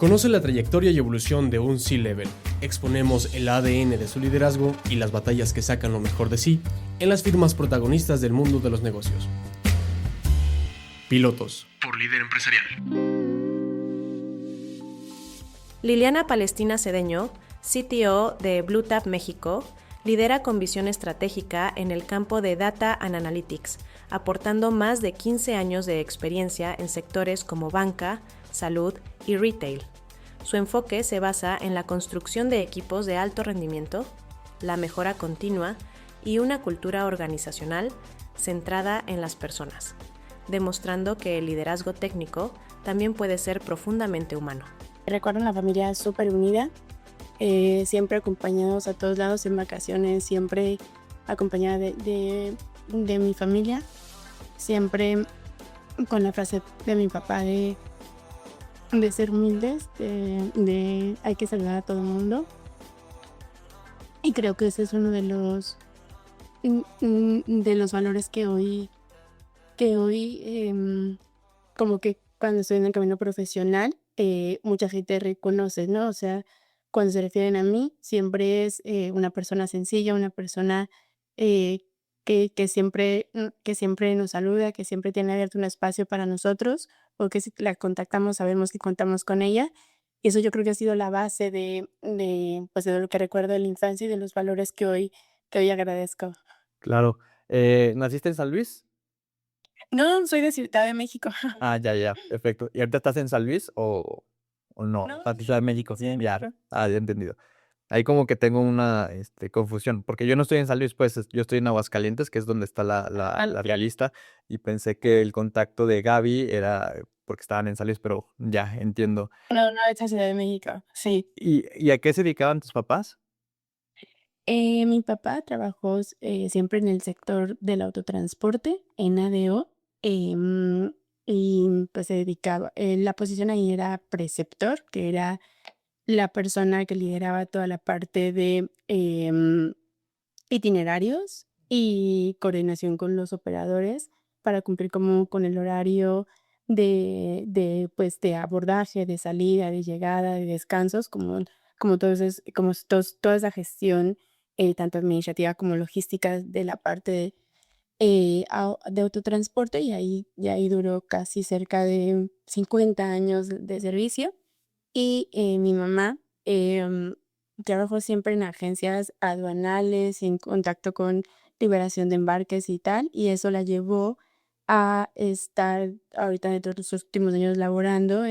Conoce la trayectoria y evolución de un C-Level. Exponemos el ADN de su liderazgo y las batallas que sacan lo mejor de sí en las firmas protagonistas del mundo de los negocios. Pilotos por Líder Empresarial. Liliana Palestina Cedeño, CTO de BlueTap México, lidera con visión estratégica en el campo de Data and Analytics, aportando más de 15 años de experiencia en sectores como banca, salud y retail. Su enfoque se basa en la construcción de equipos de alto rendimiento, la mejora continua y una cultura organizacional centrada en las personas, demostrando que el liderazgo técnico también puede ser profundamente humano. Recuerdo una familia súper unida, siempre acompañados a todos lados en vacaciones, siempre acompañada de mi familia, siempre con la frase de mi papá de ser humildes, de hay que saludar a todo el mundo. Y creo que ese es uno de los valores que hoy como que cuando estoy en el camino profesional, mucha gente reconoce, ¿no? O sea, cuando se refieren a mí, siempre es una persona sencilla, una persona eh, que siempre nos saluda, que siempre tiene abierto un espacio para nosotros, o que si la contactamos sabemos que contamos con ella. Y eso yo creo que ha sido la base pues de lo que recuerdo de la infancia y de los valores que hoy agradezco. Claro. ¿Naciste en San Luis? No, soy de Ciudad de México. Ah, ya, perfecto. ¿Y ahorita estás en San Luis o no? No, Ah, Ciudad de México. sí, Ya, México. ya entendido. Ahí como que tengo una confusión, porque yo no estoy en San Luis, pues yo estoy en Aguascalientes, que es donde está la realista, y pensé que el contacto de Gaby era porque estaban en San Luis, pero ya entiendo. No, es de Ciudad de México, sí. ¿Y a qué se dedicaban tus papás? Mi papá trabajó siempre en el sector del autotransporte, en ADO, y pues se dedicaba, la posición ahí era preceptor, que era la persona que lideraba toda la parte de itinerarios y coordinación con los operadores para cumplir como con el horario pues, de abordaje, de salida, de llegada, de descansos, toda esa gestión, tanto administrativa como logística de la parte de autotransporte, y ahí duró casi cerca de 50 años de servicio. Y mi mamá trabajó siempre en agencias aduanales, en contacto con liberación de embarques y tal, y eso la llevó a estar ahorita dentro de sus últimos años laborando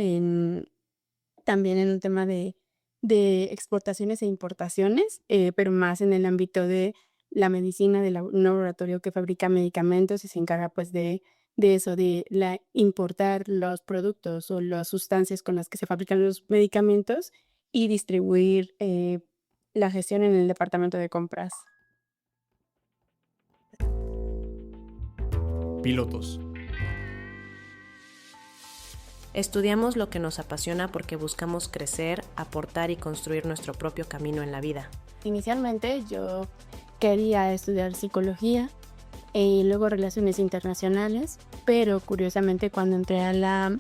también en un tema de exportaciones e importaciones, pero más en el ámbito de la medicina, un laboratorio que fabrica medicamentos y se encarga pues de eso, importar los productos o las sustancias con las que se fabrican los medicamentos y distribuir la gestión en el departamento de compras. Pilotos. Estudiamos lo que nos apasiona porque buscamos crecer, aportar y construir nuestro propio camino en la vida. Inicialmente yo quería estudiar psicología y luego relaciones internacionales, pero curiosamente cuando entré a la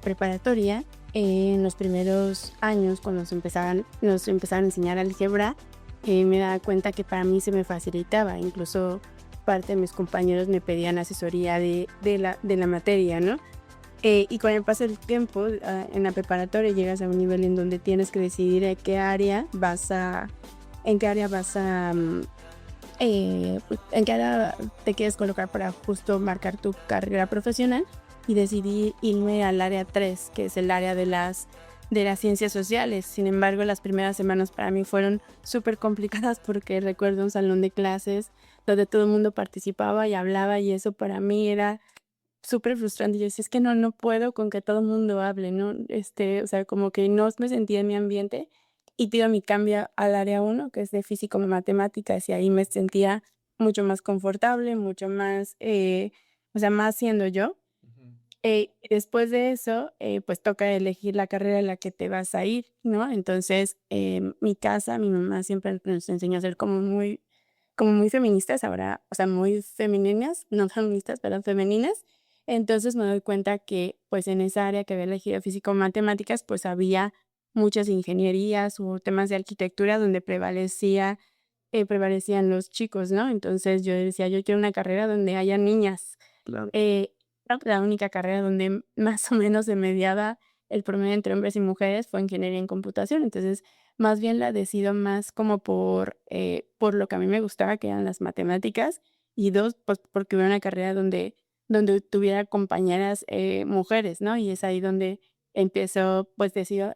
preparatoria, en los primeros años, cuando nos empezaban a enseñar álgebra, me daba cuenta que para mí se me facilitaba, incluso parte de mis compañeros me pedían asesoría de la materia, ¿no? Y con el paso del tiempo, en la preparatoria llegas a un nivel en donde tienes que decidir en qué área te quieres colocar para justo marcar tu carrera profesional, y decidí irme al área 3, que es el área de las ciencias sociales. Sin embargo, las primeras semanas para mí fueron súper complicadas porque recuerdo un salón de clases donde todo el mundo participaba y hablaba, y eso para mí era súper frustrante. Yo decía, es que no puedo con que todo el mundo hable, ¿no? O sea, como que no me sentía en mi ambiente, y pido mi cambio al área 1, que es de físico-matemáticas, y ahí me sentía mucho más confortable, mucho más, o sea, más siendo yo. Después de eso, pues toca elegir la carrera en la que te vas a ir, ¿no? Entonces, mi mamá siempre nos enseñó a ser como muy feministas ahora, o sea, muy femeninas, no feministas, pero femeninas. Entonces me doy cuenta que pues en esa área que había elegido físico-matemáticas pues había muchas ingenierías o temas de arquitectura donde prevalecían los chicos, ¿no? Entonces yo decía, yo quiero una carrera donde haya niñas. Claro. La única carrera donde más o menos se mediaba el promedio entre hombres y mujeres fue ingeniería en computación. Entonces, más bien la decido más como por lo que a mí me gustaba, que eran las matemáticas, y dos, pues porque hubiera una carrera donde tuviera compañeras mujeres, ¿no? Y es ahí donde empiezo, pues decido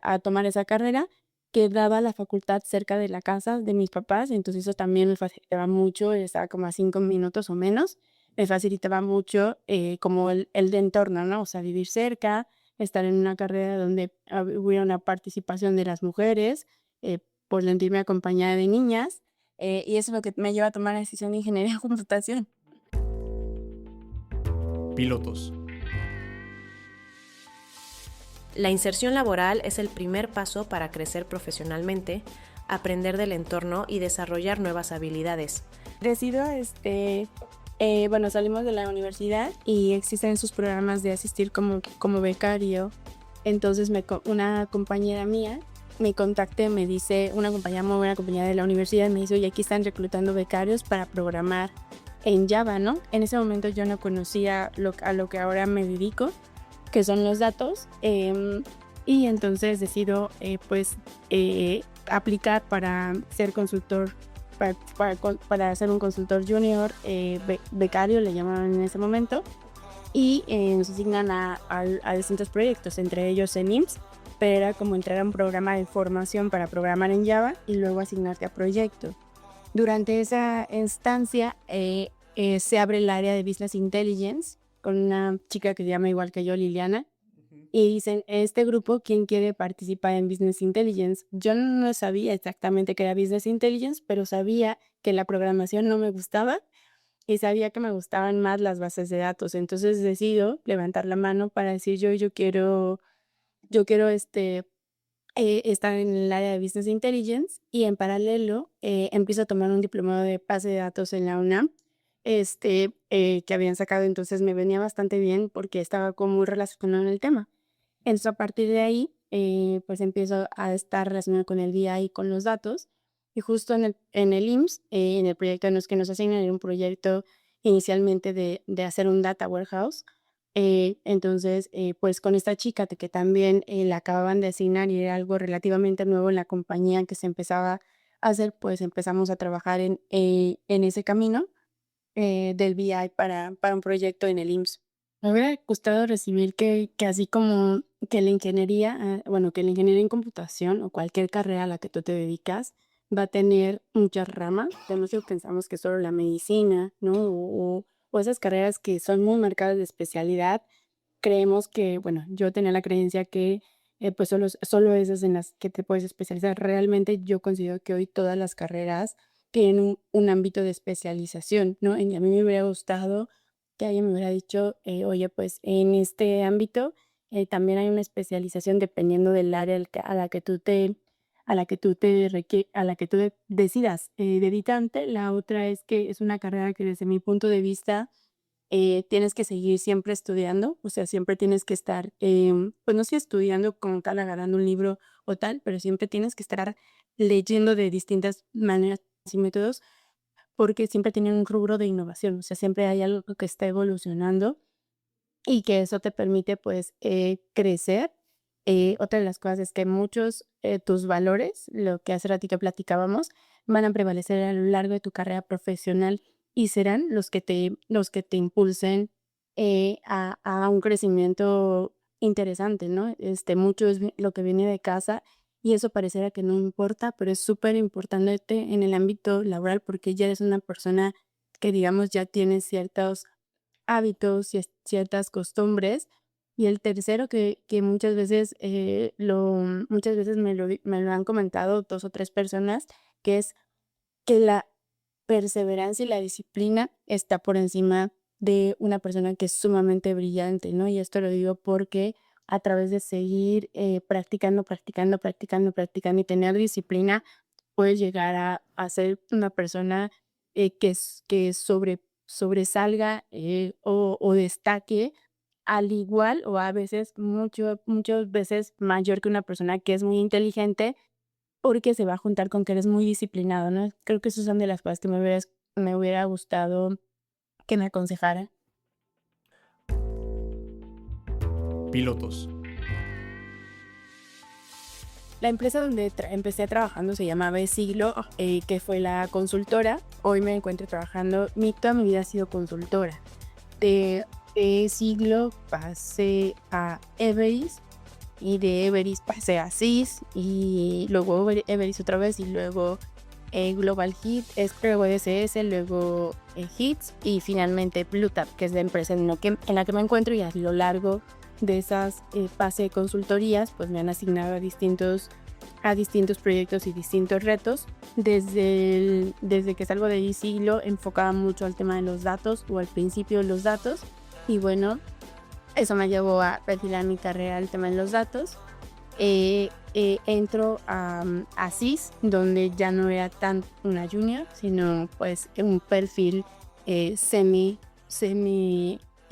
a tomar esa carrera que daba la facultad cerca de la casa de mis papás, entonces eso también me facilitaba mucho, estaba como a 5 minutos o menos, me facilitaba mucho como el de entorno, ¿no? O sea, vivir cerca, estar en una carrera donde hubiera una participación de las mujeres, eh, por sentirme acompañada de niñas, y eso es lo que me lleva a tomar la decisión de ingeniería en computación. Pilotos. La inserción laboral es el primer paso para crecer profesionalmente, aprender del entorno y desarrollar nuevas habilidades. Decido, bueno, salimos de la universidad y existen sus programas de asistir como becario. Entonces una compañera mía me contacté, me dice, una compañera muy buena compañera de la universidad, me dice, oye, aquí están reclutando becarios para programar en Java, ¿no? En ese momento yo no conocía a lo que ahora me dedico, que son los datos, y entonces decido aplicar para ser consultor, para ser un consultor junior, becario le llamaban en ese momento, y nos asignan a distintos proyectos, entre ellos en IMSS, pero era como entrar a un programa de formación para programar en Java y luego asignarte a proyectos. Durante esa instancia se abre el área de Business Intelligence con una chica que se llama igual que yo, Liliana, y dicen, este grupo, ¿quién quiere participar en Business Intelligence? Yo no sabía exactamente qué era Business Intelligence, pero sabía que la programación no me gustaba y sabía que me gustaban más las bases de datos. Entonces decido levantar la mano para decir yo quiero estar en el área de Business Intelligence, y en paralelo empiezo a tomar un diplomado de base de datos en la UNAM, que habían sacado, entonces me venía bastante bien porque estaba como muy relacionado en el tema. Entonces a partir de ahí, pues empiezo a estar relacionado con el BI y con los datos, y justo en el IMSS, en el proyecto en los que nos asignan, era un proyecto inicialmente de hacer un data warehouse. Entonces, pues con esta chica que también la acababan de asignar y era algo relativamente nuevo en la compañía que se empezaba a hacer, pues empezamos a trabajar en ese camino del BI para un proyecto en el IMSS. Me hubiera gustado recibir que así como que la ingeniería, bueno, que la ingeniería en computación o cualquier carrera a la que tú te dedicas va a tener muchas ramas. Demasiado pensamos que solo la medicina, ¿no? O esas carreras que son muy marcadas de especialidad. Creemos que, bueno, yo tenía la creencia que pues solo esas en las que te puedes especializar. Realmente yo considero que hoy todas las carreras tienen un ámbito de especialización, ¿no? Y a mí me hubiera gustado que alguien me hubiera dicho, oye, pues en este ámbito también hay una especialización dependiendo del área a la que tú decidas dedicarte. La otra es que es una carrera que desde mi punto de vista tienes que seguir siempre estudiando, o sea, siempre tienes que estar, pues no sé, estudiando como tal, agarrando un libro o tal, pero siempre tienes que estar leyendo de distintas maneras y métodos, porque siempre tienen un rubro de innovación, o sea, siempre hay algo que está evolucionando y que eso te permite pues crecer. Otra de las cosas es que muchos tus valores, lo que hace ratito platicábamos, van a prevalecer a lo largo de tu carrera profesional y serán los que te impulsen a un crecimiento interesante, ¿no? Mucho es lo que viene de casa y eso pareciera que no importa, pero es súper importante en el ámbito laboral porque ya eres una persona que, digamos, ya tiene ciertos hábitos y ciertas costumbres. Y el tercero que muchas veces me lo han comentado 2 o 3 personas, que es que la perseverancia y la disciplina está por encima de una persona que es sumamente brillante, ¿no? Y esto lo digo porque a través de seguir practicando, practicando, practicando, practicando y tener disciplina, puedes llegar a ser una persona que sobresalga o destaque al igual o a veces muchas veces mayor que una persona que es muy inteligente porque se va a juntar con que eres muy disciplinado, ¿no? Creo que esas son de las cosas que me hubiera gustado que me aconsejara. Pilotos. La empresa donde empecé trabajando se llamaba Siglo, que fue la consultora. Hoy me encuentro trabajando, toda mi vida ha sido consultora. De Siglo pasé a Everis y de Everis pasé a CIS y luego Everis otra vez y luego Global Hit, luego DSS, luego Hits y finalmente BlueTap, que es la empresa en la que me encuentro, y a lo largo de esas fase de consultorías pues me han asignado a distintos proyectos y distintos retos. Desde que salgo de Siglo enfocaba mucho al tema de los datos o al principio de los datos y bueno, eso me llevó a perfilar mi carrera al tema de los datos. Entro a CIS, donde ya no era tan una junior, sino pues un perfil semi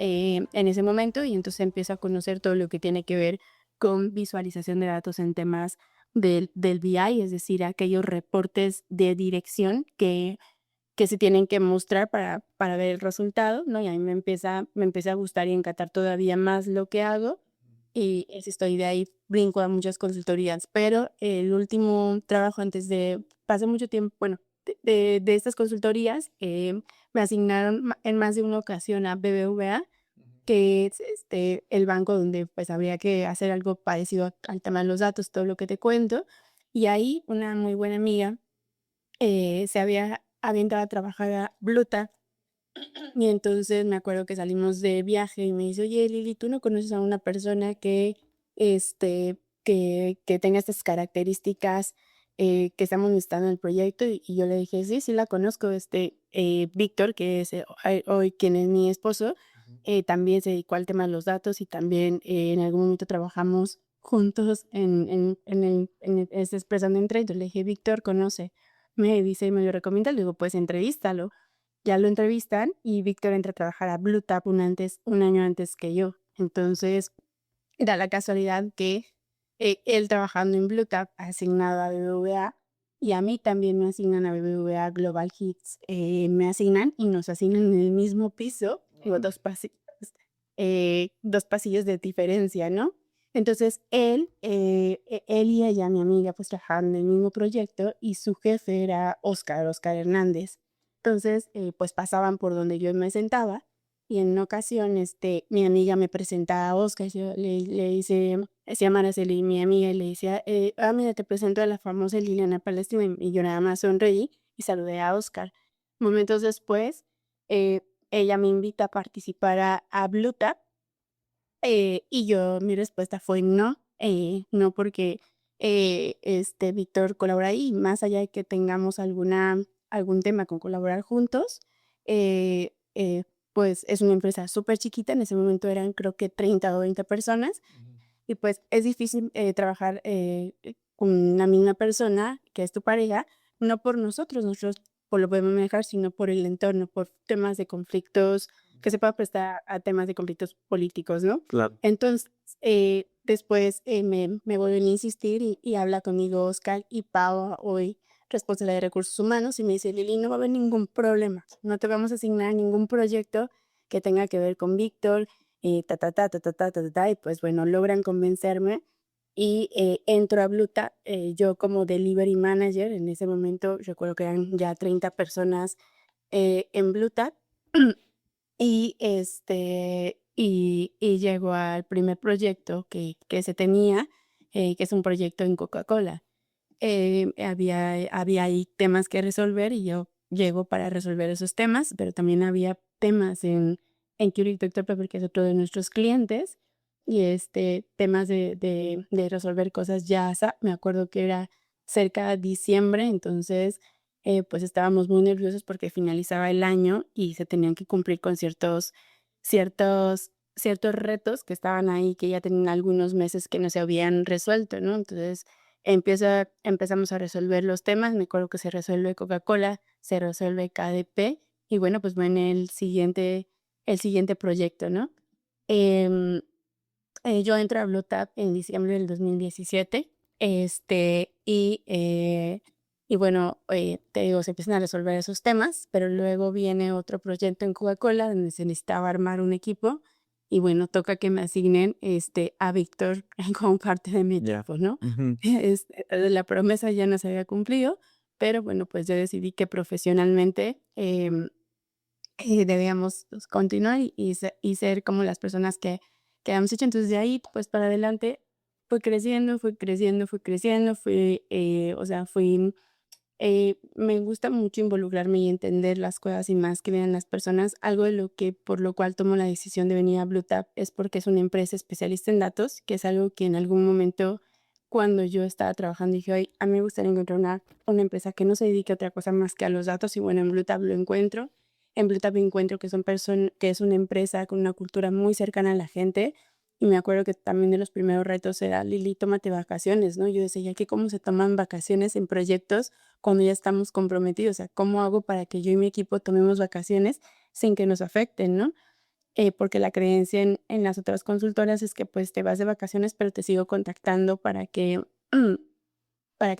en ese momento, y entonces empiezo a conocer todo lo que tiene que ver con visualización de datos en temas del BI, es decir, aquellos reportes de dirección que se tienen que mostrar para ver el resultado, ¿no? Y a mí me empecé a gustar y encantar todavía más lo que hago. Y estoy de ahí, brinco a muchas consultorías, pero el último trabajo pasé mucho tiempo, bueno, de estas consultorías, me asignaron en más de una ocasión a BBVA, que es el banco donde pues habría que hacer algo parecido al tema de los datos, todo lo que te cuento. Y ahí una muy buena amiga se había entrado a trabajar a Bluta. Y entonces me acuerdo que salimos de viaje y me dice, oye, Lili, ¿tú no conoces a una persona que tenga estas características que estamos necesitando en el proyecto? Y yo le dije, sí la conozco, Víctor, que es hoy quien es mi esposo, también se dedicó al tema de los datos y también en algún momento trabajamos juntos en esta empresa donde entré. Entonces le dije, Víctor, conoce. Me dice, me lo recomienda, le digo, pues entrevístalo. Ya lo entrevistan y Víctor entra a trabajar a BlueTap un año antes que yo. Entonces, da la casualidad que él trabajando en BlueTap asignado a BBVA y a mí también me asignan a BBVA Global Hits. Me asignan y nos asignan en el mismo piso, digo, dos pasillos de diferencia, ¿no? Entonces, él y ella, mi amiga, pues trabajaban en el mismo proyecto y su jefe era Oscar Hernández. Entonces, pues pasaban por donde yo me sentaba y en una ocasión, mi amiga me presenta a Oscar, yo le dice, se llama Araceli, mi amiga, y le decía, mira, te presento a la famosa Liliana Palestina, y yo nada más sonreí y saludé a Oscar. Momentos después, ella me invita a participar a BlueTap, y mi respuesta fue no porque Víctor colabora ahí, más allá de que tengamos algún tema con colaborar juntos, pues es una empresa súper chiquita, en ese momento eran creo que 30 o 20 personas, y pues es difícil trabajar con una misma persona que es tu pareja, no por nosotros por lo podemos manejar, sino por el entorno, por temas de conflictos, que se pueda prestar a temas de conflictos políticos, ¿no? Claro. Entonces, después me vuelven a insistir y habla conmigo Oscar y Pau, hoy responsable de recursos humanos, y me dice, Lili, no va a haber ningún problema, no te vamos a asignar ningún proyecto que tenga que ver con Víctor, y y pues bueno, logran convencerme y entro a Bluta, yo como delivery manager. En ese momento recuerdo que eran ya 30 personas en Bluta. Y y llego al primer proyecto que se tenía, que es un proyecto en Coca-Cola. Había ahí temas que resolver y yo llego para resolver esos temas, pero también había temas en Keurig Dr Pepper, que es otro de nuestros clientes, y temas de resolver cosas ya. Me acuerdo que era cerca de diciembre, entonces pues estábamos muy nerviosos porque finalizaba el año y se tenían que cumplir con ciertos retos que estaban ahí, que ya tenían algunos meses que no se habían resuelto, ¿no? Entonces empezamos a resolver los temas. Me acuerdo que se resuelve Coca-Cola, se resuelve KDP y bueno, pues viene el siguiente proyecto, ¿no? Em, yo entro a Blue Tap en diciembre del 2017, y bueno, te digo, se empiezan a resolver esos temas, pero luego viene otro proyecto en Coca-Cola donde se necesitaba armar un equipo y bueno, toca que me asignen, a Víctor como parte de mi Ya. equipo, ¿no? Ujú. La promesa ya no se había cumplido, pero bueno, pues yo decidí que profesionalmente, debíamos, pues, continuar y ser como las personas que habíamos hecho. Entonces, de ahí, pues, para adelante fue creciendo, fue creciendo, fue creciendo, o sea, me gusta mucho involucrarme y entender las cosas y más que vean las personas. Algo de lo que por lo cual tomo la decisión de venir a Blue Tap es porque es una empresa especialista en datos, que es algo que en algún momento, cuando yo estaba trabajando, dije: "Ay, a mí me gustaría encontrar una empresa que no se dedique a otra cosa más que a los datos", y bueno, en Blue Tap lo encuentro. En Blue Tap encuentro que es una empresa con una cultura muy cercana a la gente, y me acuerdo que también de los primeros retos era: "Lili, tómate vacaciones", ¿no? Yo decía: "¿Ya que cómo se toman vacaciones en proyectos cuando ya estamos comprometidos? O sea, ¿cómo hago para que yo y mi equipo tomemos vacaciones sin que nos afecten, no?". Porque la creencia en las otras consultoras es que, pues, te vas de vacaciones, pero te sigo contactando para que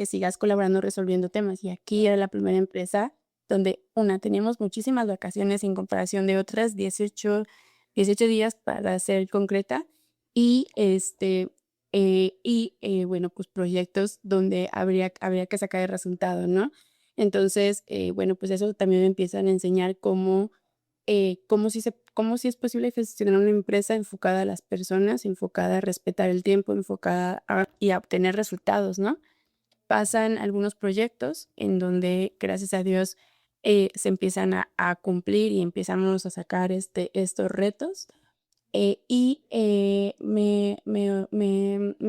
sigas colaborando resolviendo temas. Y aquí era la primera empresa donde, una, teníamos muchísimas vacaciones en comparación de otras, 18 días para ser concreta, y bueno, pues proyectos donde habría que sacar el resultado, ¿no? Entonces, bueno, pues eso también me empiezan a enseñar cómo sí es posible gestionar una empresa enfocada a las personas, enfocada a respetar el tiempo, y a obtener resultados, ¿no? Pasan algunos proyectos en donde, gracias a Dios, se empiezan a cumplir y empezamos a sacar estos retos. Me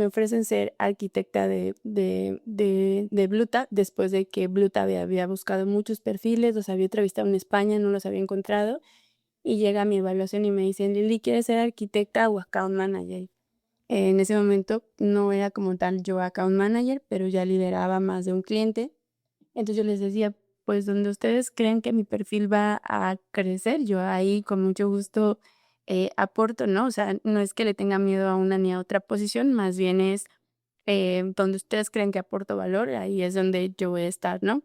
ofrecen ser arquitecta de Bluta, después de que Bluta había buscado muchos perfiles, los había entrevistado en España, no los había encontrado, y llega mi evaluación y me dicen: "Lili, ¿quieres ser arquitecta o account manager?". En ese momento no era como tal yo account manager, pero ya lideraba más de un cliente. Entonces yo les decía: "Pues donde ustedes creen que mi perfil va a crecer, yo ahí con mucho gusto, aporto", ¿no? O sea, no es que le tenga miedo a una ni a otra posición, más bien es, donde ustedes creen que aporto valor, ahí es donde yo voy a estar, ¿no?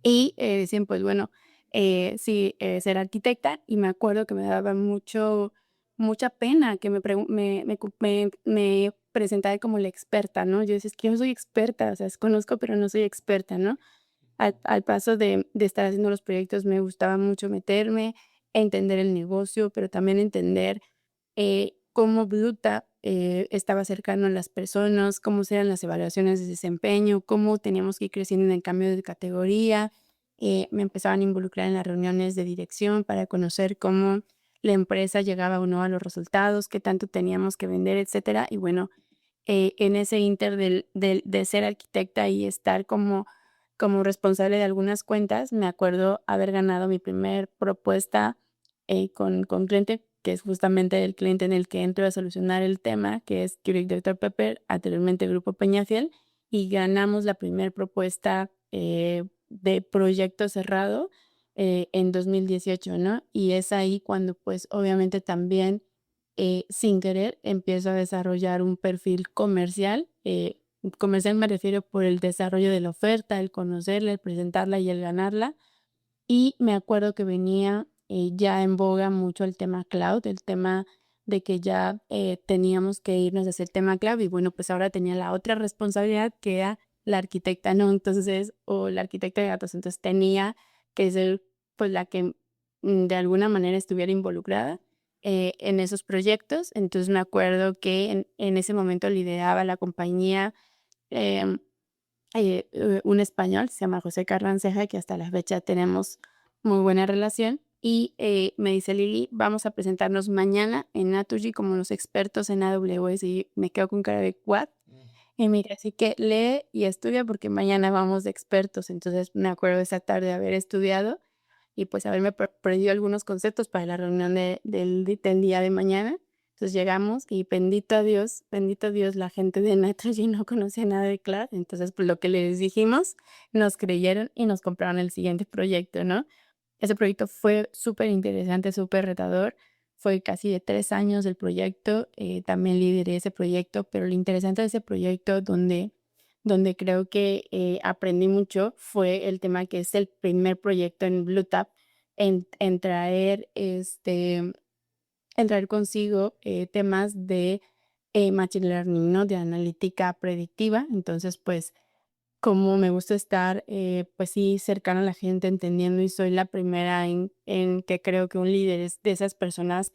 Y, decían: "Pues bueno, sí, ser arquitecta", y me acuerdo que me daba mucha pena que me presentara como la experta, ¿no? Yo decía: "Es que yo no soy experta, o sea, conozco, pero no soy experta", ¿no? Al paso de estar haciendo los proyectos, me gustaba mucho meterme, entender el negocio, pero también entender, cómo Bluta, estaba cercano a las personas, cómo eran las evaluaciones de desempeño, cómo teníamos que ir creciendo en el cambio de categoría. Me empezaban a involucrar en las reuniones de dirección para conocer cómo la empresa llegaba o no a los resultados, qué tanto teníamos que vender, etcétera. Y bueno, en ese inter de ser arquitecta y estar como responsable de algunas cuentas, me acuerdo haber ganado mi primer propuesta, con cliente, que es justamente el cliente en el que entro a solucionar el tema, que es Keurig Dr Pepper, anteriormente Grupo Peñafiel, y ganamos la primer propuesta, de proyecto cerrado, en 2018, ¿no? Y es ahí cuando, pues, obviamente también, sin querer, empiezo a desarrollar un perfil comercial. Comercial me refiero por el desarrollo de la oferta, el conocerla, el presentarla y el ganarla. Y me acuerdo que venía, ya en boga mucho el tema cloud, el tema de que ya, teníamos que irnos hacia el tema cloud y bueno, pues ahora tenía la otra responsabilidad que era la arquitecta, ¿no? Entonces, o la arquitecta de datos, entonces tenía que ser, pues, la que, de alguna manera estuviera involucrada, en esos proyectos. Entonces, me acuerdo que en ese momento lideraba la compañía, em un español, se llama José Carranceja, que hasta la fecha tenemos muy buena relación. Y me dice: "Lili, vamos a presentarnos mañana en Naturgy como los expertos en AWS", y me quedo con cara de, ¿what? Y me dice: "Así que lee y estudia porque mañana vamos de expertos". Entonces, me acuerdo esa tarde haber estudiado y, pues, haberme aprendido algunos conceptos para la reunión del día de mañana. Entonces, llegamos y bendito Dios, la gente de Naturgy no conocía nada de cloud. Entonces, pues, lo que les dijimos, nos creyeron y nos compraron el siguiente proyecto, ¿no? ese proyecto fue súper interesante, súper retador. Fue casi de 3 años el proyecto, también lideré ese proyecto, pero lo interesante de ese proyecto donde creo que, aprendí mucho fue el tema que es el primer proyecto en BlueTap en traer, en traer consigo, temas de, machine learning, ¿no? De analítica predictiva. Entonces, pues, como me gusta estar, pues sí, cercana a la gente, entendiendo, y soy la primera en que creo que un líder es de esas personas.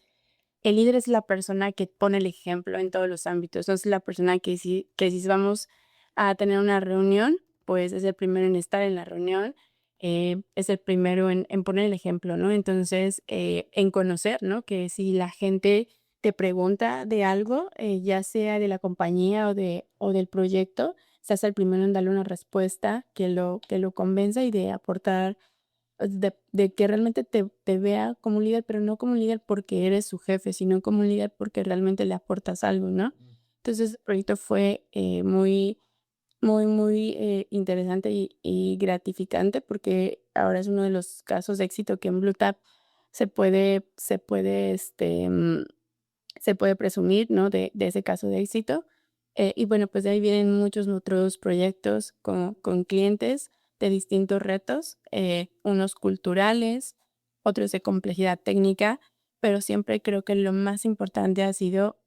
El líder es la persona que pone el ejemplo en todos los ámbitos, no es la persona que si vamos a tener una reunión, pues es el primero en estar en la reunión, es el primero en poner el ejemplo, ¿no? Entonces, en conocer, ¿no? Que si la gente te pregunta de algo, ya sea de la compañía o del proyecto, seas el primero en darle una respuesta que lo convenza y de aportar de que realmente te vea como un líder, pero no como un líder porque eres su jefe, sino como un líder porque realmente le aportas algo, ¿no? Entonces, el proyecto fue, muy, muy, muy, interesante y gratificante, porque ahora es uno de los casos de éxito que en BlueTap se puede presumir, ¿no? De ese caso de éxito. Y bueno, pues de ahí vienen muchos otros proyectos con clientes de distintos retos, unos culturales, otros de complejidad técnica, pero siempre creo que lo más importante ha sido,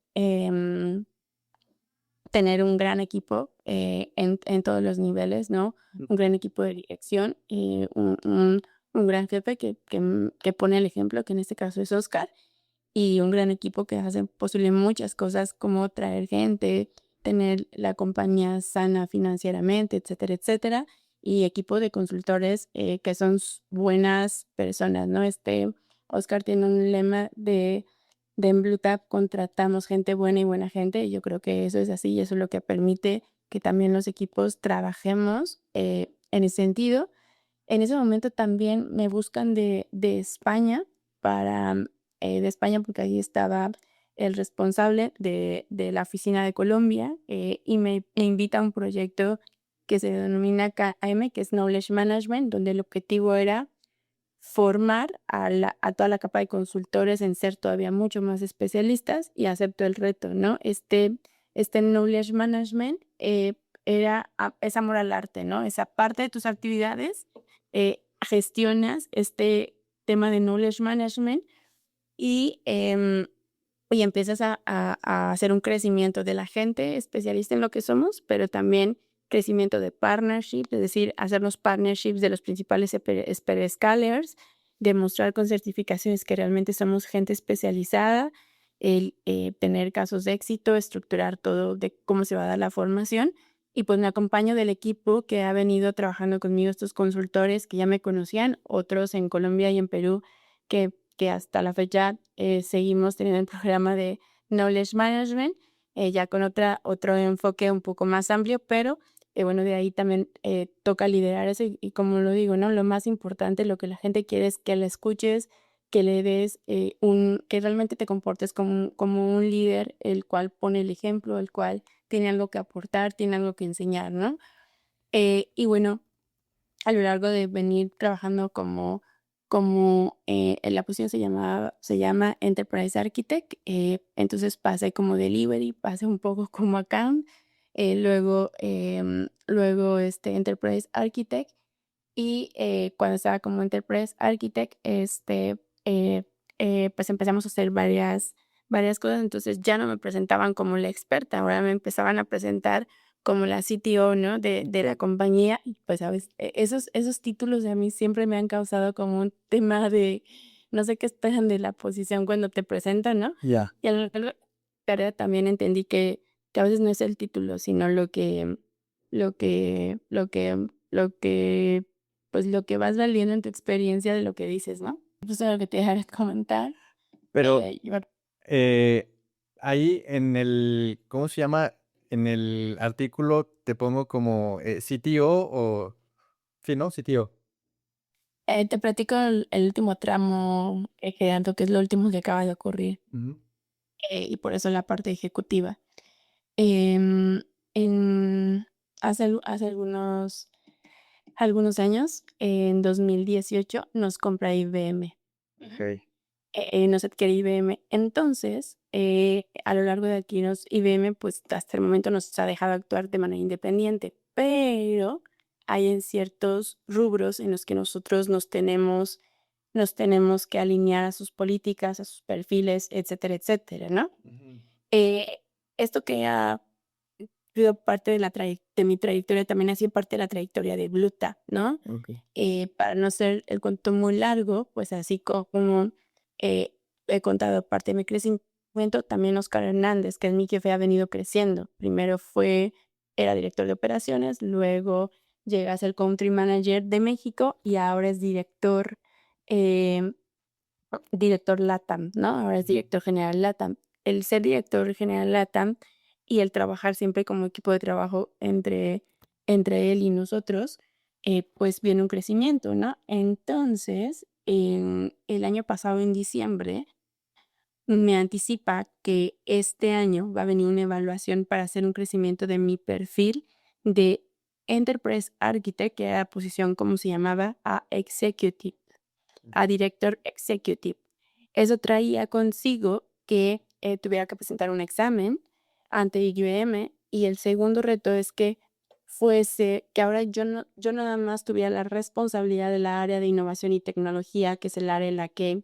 tener un gran equipo, en todos los niveles, ¿no? Un gran equipo de dirección y un gran jefe que pone el ejemplo, que en este caso es Oscar, y un gran equipo que hace posible muchas cosas como traer gente, tener la compañía sana financieramente, etcétera, etcétera, y equipo de consultores, que son buenas personas, ¿no? Oscar tiene un lema de en BlueTap contratamos gente buena y buena gente, y yo creo que eso es así, y eso es lo que permite que también los equipos trabajemos, en ese sentido. En ese momento también me buscan de España para, de España, porque ahí estaba el responsable de la oficina de Colombia, y me invita a un proyecto que se denomina KM, que es Knowledge Management, donde el objetivo era formar a toda la capa de consultores en ser todavía mucho más especialistas, y acepto el reto, ¿no? Este Knowledge Management, es amor al arte, ¿no? Esa parte de tus actividades, gestionas este tema de Knowledge Management y, y empiezas a hacer un crecimiento de la gente especialista en lo que somos, pero también crecimiento de partnership, es decir, hacer los partnerships de los principales scalers, demostrar con certificaciones que realmente somos gente especializada, tener casos de éxito, estructurar todo de cómo se va a dar la formación. Y pues me acompaño del equipo que ha venido trabajando conmigo, estos consultores que ya me conocían, otros en Colombia y en Perú que hasta la fecha, seguimos teniendo el programa de Knowledge Management, ya con otro enfoque un poco más amplio, pero, bueno, de ahí también, toca liderar eso y como lo digo, ¿no? Lo más importante, lo que la gente quiere es que la escuches, que le des, que realmente te comportes como un líder, el cual pone el ejemplo, el cual tiene algo que aportar, tiene algo que enseñar, ¿no? Y bueno, a lo largo de venir trabajando en la posición se llama Enterprise Architect, entonces pasé como delivery, pasé un poco como account, luego Enterprise Architect, y, cuando estaba como Enterprise Architect, pues empezamos a hacer varias cosas, entonces ya no me presentaban como la experta, ahora me empezaban a presentar como la CTO, ¿no? De la compañía, y pues, ¿sabes? Esos títulos a mí siempre me han causado como un tema de no sé qué esperan de la posición cuando te presentan, ¿no? Ya. Y a lo largo de la carrera también entendí que a veces no es el título, sino lo que pues, lo que vas valiendo en tu experiencia de lo que dices, ¿no? Eso es lo que te iba a comentar. Pero Y bueno, eh, ahí en el, ¿cómo se llama? En el artículo te pongo como CTO o, sí, ¿no? CTO. te platico el último tramo, Gerardo, que es lo último que acaba de ocurrir, Ujú. y por eso la parte ejecutiva. Em, en, hace algunos algunos años, en 2018 nos compra IBM. Ok. Nos adquiere IBM. Entonces, a lo largo de adquirirnos IBM, pues hasta el momento nos ha dejado actuar de manera independiente, pero hay en ciertos rubros en los que nosotros nos tenemos que alinear a sus políticas, a sus perfiles, etcétera, etcétera, ¿no? Ujú. Eh, Esto que ha sido parte de de mi trayectoria también ha sido parte de la trayectoria de Bluta, ¿no? Ok. Para no ser el cuento muy largo, pues así como eh, he contado parte de mi crecimiento, también Oscar Hernández, que es mi jefe, ha venido creciendo. Primero era director de operaciones, luego llega a ser country manager de México y ahora es eh, director LATAM, ¿no? Ahora es director general LATAM. El ser director general LATAM y el trabajar siempre como equipo de trabajo entre él y nosotros, pues viene un crecimiento, ¿no? Entonces, el año pasado, en diciembre, me anticipa que este año va a venir una evaluación para hacer un crecimiento de mi perfil de Enterprise Architect, que era la posición como se llamaba, a Executive, a Director Executive. Eso traía consigo que tuviera que presentar un examen ante IBM y el segundo reto es que ahora yo nada más tuviera la responsabilidad de la área de innovación y tecnología, que es el área en la que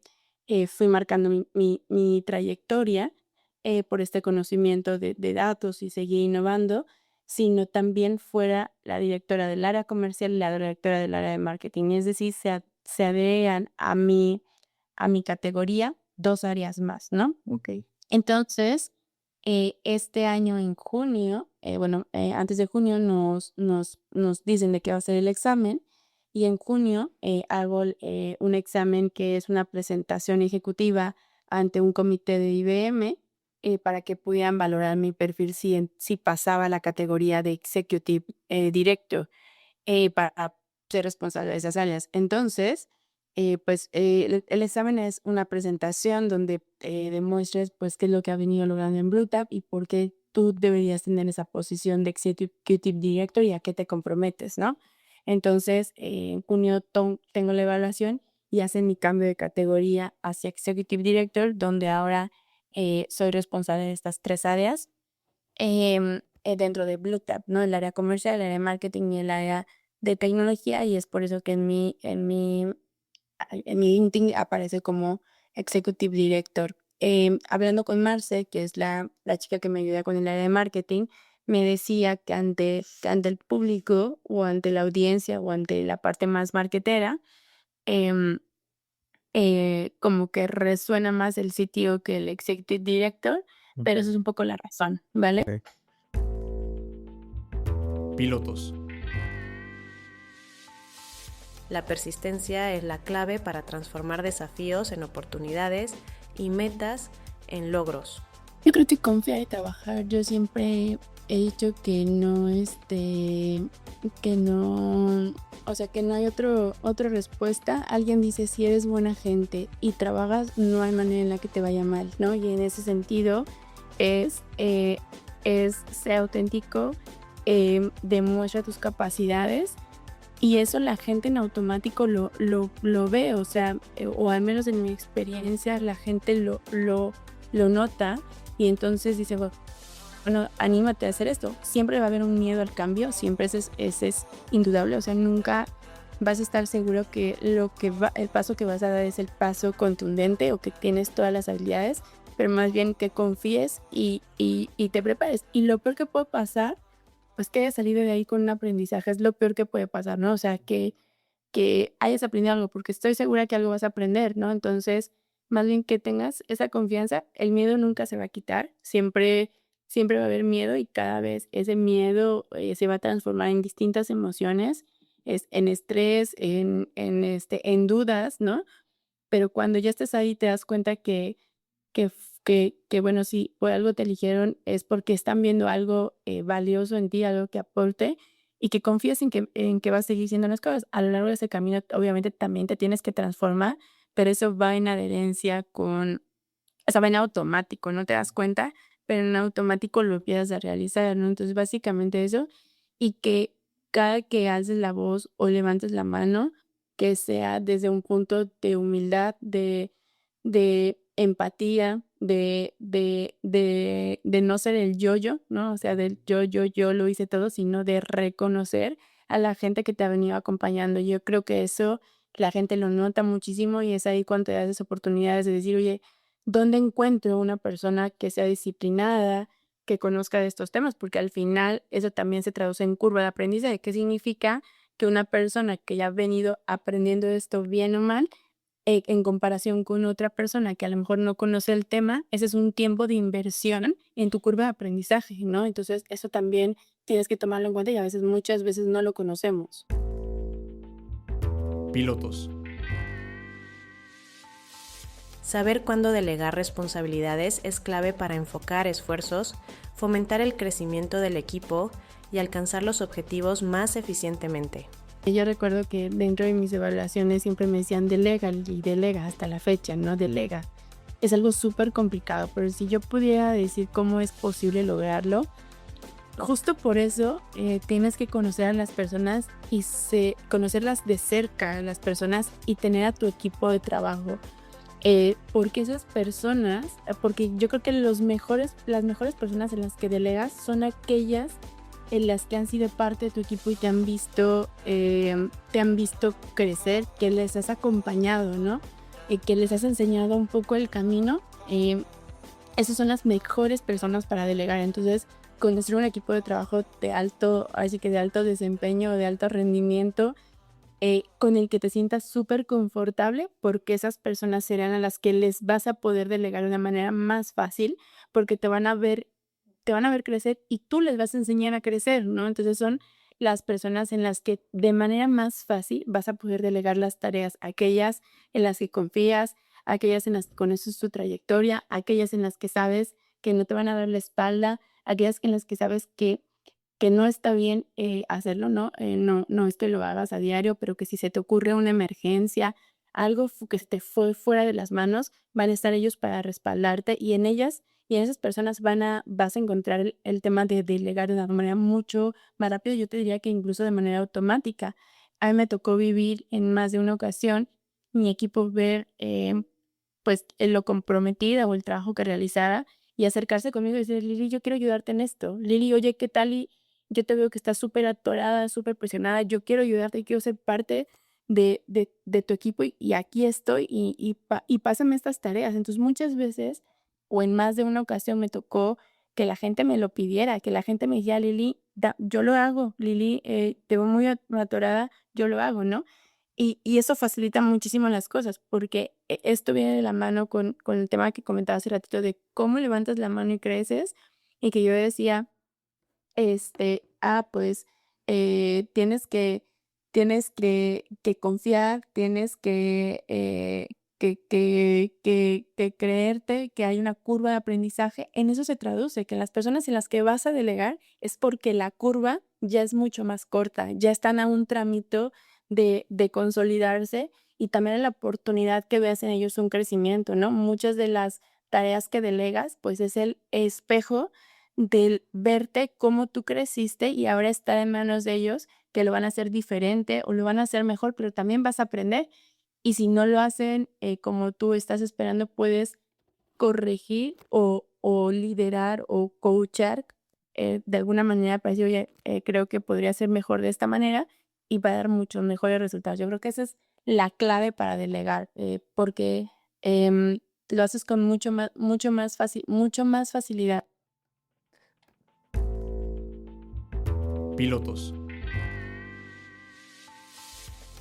fui marcando mi trayectoria por este conocimiento de datos y seguir innovando, sino también fuera la directora del área comercial y la directora del área de marketing. Es decir, se agregan a mi categoría 2 áreas más, ¿no? Ok. Entonces, este año en junio, antes de junio nos dicen de qué va a ser el examen y en junio hago un examen que es una presentación ejecutiva ante un comité de IBM para que pudieran valorar mi perfil si pasaba la categoría de Executive Director para ser responsable de esas áreas. Entonces, el examen es una presentación donde demuestres pues qué es lo que ha venido logrando en Bluetap y por qué tú deberías tener esa posición de Executive Director y a qué te comprometes, ¿no? Entonces, en junio tengo la evaluación y hacen mi cambio de categoría hacia Executive Director, donde ahora soy responsable de estas 3 áreas dentro de Bluetap, ¿no? El área comercial, el área de marketing y el área de tecnología y es por eso que en mi LinkedIn aparece como Executive Director. Hablando con Marce, que es la chica que me ayuda con el área de marketing, me decía que ante el público o ante la audiencia o ante la parte más marketera, em, como que resuena más el CTO que el Executive Director, pero eso es un poco la razón, ¿vale? Ok. Pilotos. La persistencia es la clave para transformar desafíos en oportunidades y metas en logros. Yo creo que confiar y trabajar. Yo siempre he dicho o sea, que no hay otra respuesta. Alguien dice, si eres buena gente y trabajas, no hay manera en la que te vaya mal, ¿no? Y en ese sentido es ser auténtico, demuestra tus capacidades y eso la gente en automático lo ve, o sea, o al menos en mi experiencia la gente lo nota y entonces dice, bueno, anímate a hacer esto. Siempre va a haber un miedo al cambio, siempre ese es indudable, o sea, nunca vas a estar seguro que el paso que vas a dar es el paso contundente o que tienes todas las habilidades, pero más bien que confíes y te prepares. Y lo peor que puede pasar, pues que hayas salido de ahí con un aprendizaje, es lo peor que puede pasar, ¿no? O sea, que hayas aprendido algo, porque estoy segura que algo vas a aprender, ¿no? Entonces, más bien que tengas esa confianza, el miedo nunca se va a quitar, siempre va a haber miedo y cada vez ese miedo se va a transformar en distintas emociones, en estrés, en dudas, ¿no? Pero cuando ya estés ahí te das cuenta bueno, si por algo te eligieron es porque están viendo algo valioso en ti, algo que aporte y que confíes en que vas a seguir siendo las cosas. A lo largo de ese camino, obviamente también te tienes que transformar, pero eso va en adherencia o sea, va en automático, no te das cuenta, pero en automático lo empiezas a realizar, ¿no? Entonces, básicamente eso, y que cada que alces la voz o levantes la mano, que sea desde un punto de humildad, de empatía, de no ser el yo-yo, ¿no? O sea, del yo lo hice todo, sino de reconocer a la gente que te ha venido acompañando. Yo creo que eso la gente lo nota muchísimo y es ahí cuando te das esas oportunidades de decir, oye, ¿dónde encuentro una persona que sea disciplinada, que conozca de estos temas? Porque al final eso también se traduce en curva de aprendizaje. ¿Qué significa? Que una persona que ya ha venido aprendiendo esto bien o mal, en comparación con otra persona que a lo mejor no conoce el tema, ese es un tiempo de inversión en tu curva de aprendizaje, ¿no? Entonces, eso también tienes que tomarlo en cuenta y a veces, muchas veces no lo conocemos. Pilotos. Saber cuándo delegar responsabilidades es clave para enfocar esfuerzos, fomentar el crecimiento del equipo y alcanzar los objetivos más eficientemente. Yo recuerdo que dentro de mis evaluaciones siempre me decían delega y delega hasta la fecha, ¿no? Delega. Es algo súper complicado, pero si yo pudiera decir cómo es posible lograrlo, justo por eso tienes que conocer a las personas y conocerlas de cerca, a las personas, y tener a tu equipo de trabajo. Porque esas personas, porque yo creo que las mejores personas en las que delegas son aquellas en las que han sido parte de tu equipo y te han visto crecer, que les has acompañado, ¿no? Que les has enseñado un poco el camino. Esas son las mejores personas para delegar. Entonces, conocer un equipo de trabajo de alto desempeño, de alto rendimiento, con el que te sientas súper confortable, porque esas personas serán a las que les vas a poder delegar de una manera más fácil, porque te van a ver crecer y tú les vas a enseñar a crecer, ¿no? Entonces son las personas en las que de manera más fácil vas a poder delegar las tareas, aquellas en las que confías, aquellas en las que conoces tu trayectoria, aquellas en las que sabes que no te van a dar la espalda, aquellas en las que sabes que no está bien hacerlo, ¿no? No es que lo hagas a diario, pero que si se te ocurre una emergencia, algo que se te fue fuera de las manos, van a estar ellos para respaldarte, y en esas personas vas a encontrar el tema de delegar de una manera mucho más rápido. Yo te diría que incluso de manera automática. A mí me tocó vivir en más de una ocasión mi equipo ver pues lo comprometida o el trabajo que realizara y acercarse conmigo y decir, Lili, yo quiero ayudarte en esto. Lili, oye, ¿qué tal? Y yo te veo que estás súper atorada, súper presionada. Yo quiero ayudarte, quiero ser parte de tu equipo y aquí estoy y pásame estas tareas. Entonces muchas veces o en más de una ocasión me tocó que la gente me lo pidiera, que la gente me dijera, Lili, yo lo hago, Lili, te veo muy atorada, yo lo hago, ¿no? Y eso facilita muchísimo las cosas, porque esto viene de la mano con el tema que comentaba hace ratito de cómo levantas la mano y creces, y que yo decía, pues tienes que confiar, tienes que creerte que hay una curva de aprendizaje. En eso se traduce, que las personas en las que vas a delegar es porque la curva ya es mucho más corta, ya están a un trámite de consolidarse, y también en la oportunidad que veas en ellos un crecimiento, ¿no? Muchas de las tareas que delegas, pues es el espejo del verte cómo tú creciste y ahora está en manos de ellos, que lo van a hacer diferente o lo van a hacer mejor, pero también vas a aprender. Y si no lo hacen como tú estás esperando, puedes corregir o liderar o coachar de alguna manera para decir, oye, creo que podría ser mejor de esta manera, y va a dar muchos mejores resultados. Yo creo que esa es la clave para delegar, porque lo haces con mucho más facilidad. Pilotos.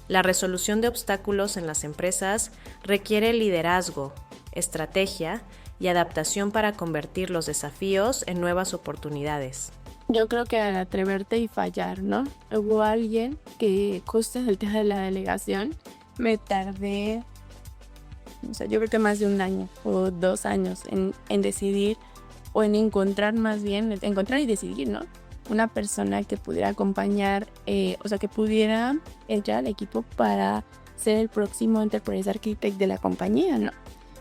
La resolución de obstáculos en las empresas requiere liderazgo, estrategia y adaptación para convertir los desafíos en nuevas oportunidades. Yo creo que al atreverte y fallar, ¿no? Hubo alguien que justo en el tema de la delegación me tardé, yo creo que más de 1 año o 2 años en decidir, o en encontrar y decidir, ¿no? Una persona que pudiera acompañar, que pudiera entrar al equipo para ser el próximo Enterprise Architect de la compañía, ¿no?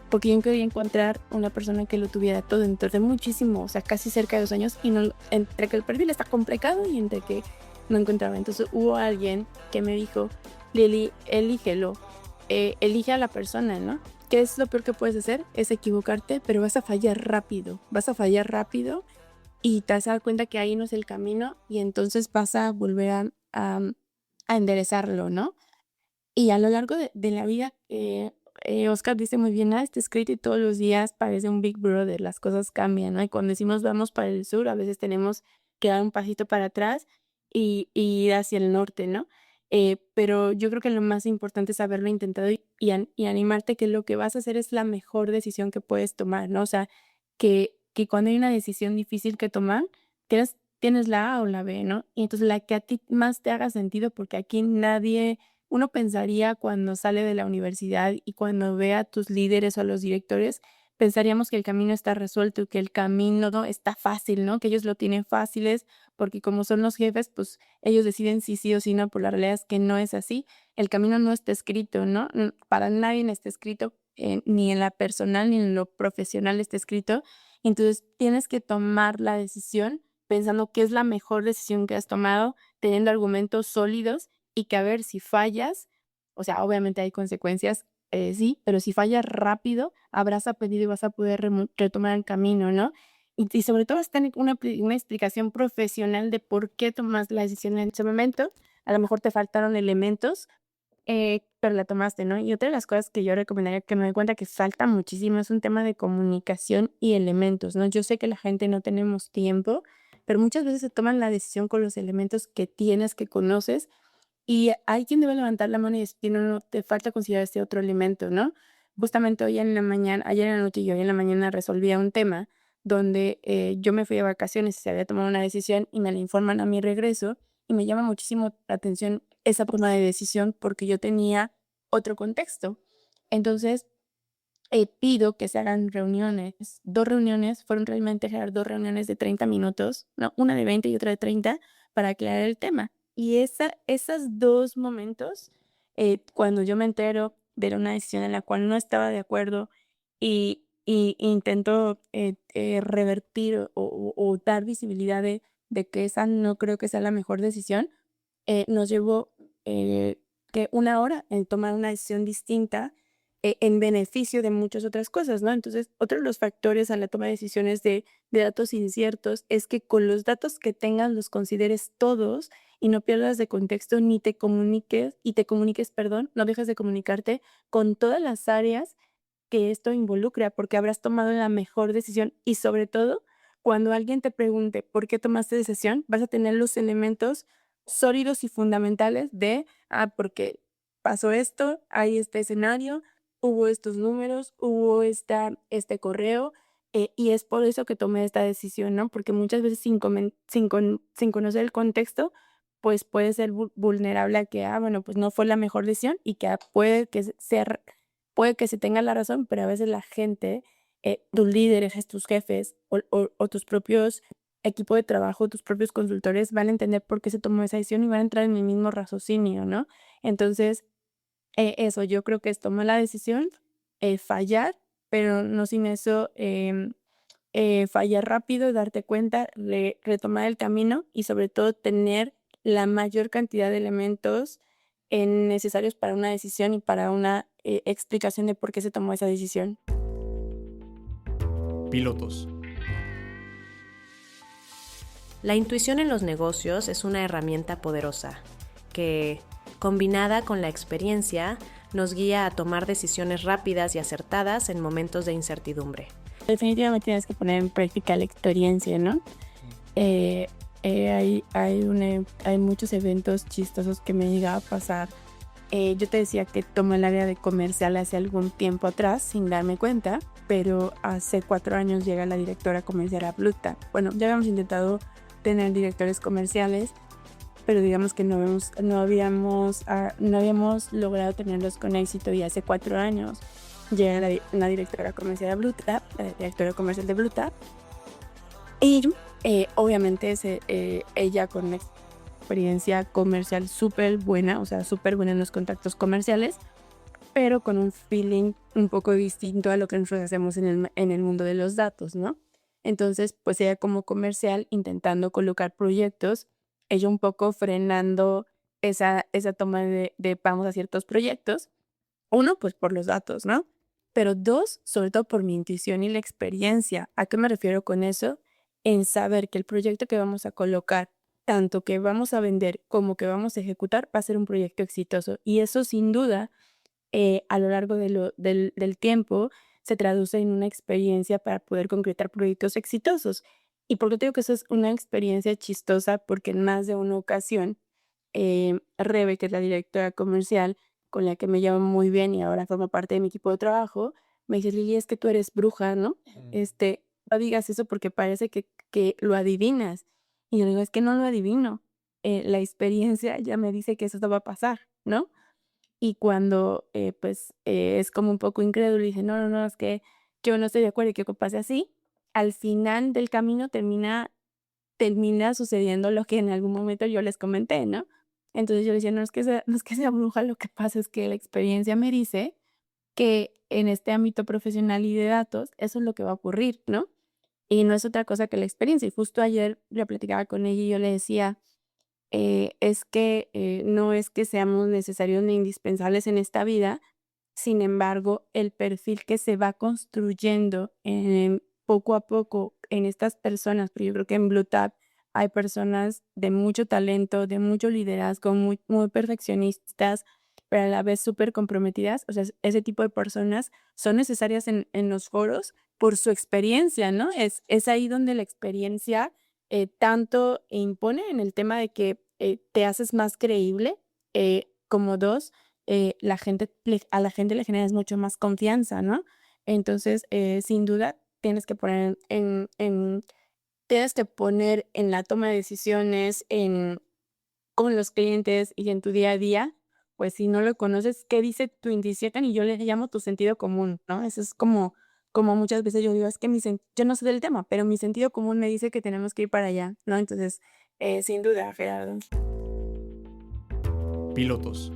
Porque yo quería encontrar una persona que lo tuviera todo. Entonces muchísimo, casi cerca de 2 años, y no, entre que el perfil está complicado y entre que no encontraba. Entonces hubo alguien que me dijo, Lili, elígelo, elige a la persona, ¿no? ¿Qué es lo peor que puedes hacer? Es equivocarte, pero vas a fallar rápido, y te vas a dar cuenta que ahí no es el camino y entonces vas a volver a enderezarlo, ¿no? Y a lo largo de la vida, Oscar dice muy bien, nada está escrito y todos los días parece un Big Brother, las cosas cambian, ¿no? Y cuando decimos vamos para el sur, a veces tenemos que dar un pasito para atrás y ir hacia el norte, ¿no? Pero yo creo que lo más importante es haberlo intentado y animarte que lo que vas a hacer es la mejor decisión que puedes tomar, ¿no? O sea, que cuando hay una decisión difícil que tomar, tienes la A o la B, ¿no? Y entonces la que a ti más te haga sentido, porque aquí nadie uno pensaría cuando sale de la universidad y cuando ve a tus líderes o a los directores, pensaríamos que el camino está resuelto, que el camino no está fácil, ¿no? Que ellos lo tienen fáciles porque como son los jefes, pues ellos deciden si sí o si no, pero la realidad es que no es así. El camino no está escrito, ¿no? Para nadie está escrito, ni en la personal ni en lo profesional está escrito. Entonces tienes que tomar la decisión pensando que es la mejor decisión que has tomado, teniendo argumentos sólidos y que a ver si fallas, o sea, obviamente hay consecuencias, sí, pero si fallas rápido, habrás aprendido y vas a poder retomar el camino, ¿no? Y sobre todo vas a tener una explicación profesional de por qué tomas la decisión en ese momento. A lo mejor te faltaron elementos, pero la tomaste, ¿no? Y otra de las cosas que yo recomendaría que me doy cuenta que falta muchísimo es un tema de comunicación y elementos, ¿no? Yo sé que la gente no tenemos tiempo, pero muchas veces se toman la decisión con los elementos que tienes, que conoces, y hay quien debe levantar la mano y decir, no, no, te falta considerar este otro elemento, ¿no? Justamente hoy en la mañana, ayer en la noche y hoy en la mañana resolvía un tema donde yo me fui de vacaciones y se había tomado una decisión y me la informan a mi regreso y me llama muchísimo la atención esa toma de decisión porque yo tenía otro contexto. Entonces, pido que se hagan reuniones, 2 reuniones, fueron realmente Gerard, 2 reuniones de 30 minutos, no, una de 20 y otra de 30, para aclarar el tema. Y esas 2 momentos, cuando yo me entero de una decisión en la cual no estaba de acuerdo y intento revertir o dar visibilidad de que esa no creo que sea la mejor decisión, nos llevó que 1 hora en tomar una decisión distinta en beneficio de muchas otras cosas, ¿no? Entonces, otro de los factores a la toma de decisiones de datos inciertos es que con los datos que tengas los consideres todos y no pierdas de contexto ni te comuniques, perdón, no dejes de comunicarte con todas las áreas que esto involucra, porque habrás tomado la mejor decisión y sobre todo, cuando alguien te pregunte por qué tomaste decisión, vas a tener los elementos sólidos y fundamentales de, porque pasó esto, hay este escenario, hubo estos números, hubo este correo, y es por eso que tomé esta decisión, ¿no? Porque muchas veces sin conocer el contexto, pues puede ser vulnerable a que, bueno, pues no fue la mejor decisión y que puede que se tenga la razón, pero a veces la gente, tus líderes, tus jefes o tus propios equipo de trabajo, tus propios consultores van a entender por qué se tomó esa decisión y van a entrar en el mismo raciocinio, ¿no? Entonces, eso, yo creo que es tomar la decisión, fallar, pero no sin eso, fallar rápido, darte cuenta, retomar el camino y sobre todo tener la mayor cantidad de elementos necesarios para una decisión y para una explicación de por qué se tomó esa decisión. Pilotos. La intuición en los negocios es una herramienta poderosa que, combinada con la experiencia, nos guía a tomar decisiones rápidas y acertadas en momentos de incertidumbre. Definitivamente tienes que poner en práctica la experiencia, ¿no? Hay muchos eventos chistosos que me llega a pasar. Yo te decía que tomé el área de comercial hace algún tiempo atrás sin darme cuenta, pero hace 4 años llega la directora comercial a Bluta. Bueno, ya habíamos intentado tener directores comerciales, pero digamos que no habíamos logrado tenerlos con éxito y hace 4 años llega una directora comercial de Bluta, la directora comercial de Bluta, y obviamente ella con una experiencia comercial súper buena, o sea, súper buena en los contactos comerciales, pero con un feeling un poco distinto a lo que nosotros hacemos en el mundo de los datos, ¿no? Entonces, pues ella como comercial intentando colocar proyectos ella un poco frenando esa toma de vamos a ciertos proyectos. Uno, pues por los datos, ¿no? Pero dos, sobre todo por mi intuición y la experiencia. ¿A qué me refiero con eso? En saber que el proyecto que vamos a colocar, tanto que vamos a vender como que vamos a ejecutar, va a ser un proyecto exitoso. Y eso sin duda, a lo largo del tiempo, se traduce en una experiencia para poder concretar proyectos exitosos. ¿Y por qué te digo que eso es una experiencia chistosa? Porque en más de una ocasión, Rebe, que es la directora comercial, con la que me llevo muy bien y ahora forma parte de mi equipo de trabajo, me dice: "Lili, es que tú eres bruja, ¿no? No digas eso porque parece que lo adivinas". Y yo le digo: "Es que no lo adivino, la experiencia ya me dice que eso no va a pasar", ¿no? Y cuando, es como un poco incrédulo y dice: "No, no, no, es que yo no estoy de acuerdo y quiero que pase así", al final del camino termina sucediendo lo que en algún momento yo les comenté, ¿no? Entonces yo le decía: no es que sea bruja, lo que pasa es que la experiencia me dice que en este ámbito profesional y de datos, eso es lo que va a ocurrir, ¿no? Y no es otra cosa que la experiencia". Y justo ayer yo platicaba con ella y yo le decía, es que, no es que seamos necesarios ni indispensables en esta vida, sin embargo, el perfil que se va construyendo, poco a poco en estas personas, pero yo creo que en Blue Tap hay personas de mucho talento, de mucho liderazgo, muy, muy perfeccionistas, pero a la vez súper comprometidas. O sea, ese tipo de personas son necesarias en los foros por su experiencia, ¿no? Es ahí donde la experiencia tanto impone en el tema de que te haces más creíble, como dos, a la gente le generas mucho más confianza, ¿no? Entonces, sin duda, tienes que poner en la toma de decisiones, con los clientes y en tu día a día, pues si no lo conoces, ¿qué dice tu intuición? Y yo le llamo tu sentido común, ¿no? Eso es como muchas veces yo digo, es que yo no sé del tema, pero mi sentido común me dice que tenemos que ir para allá, ¿no? Entonces, sin duda, Gerardo. Pilotos.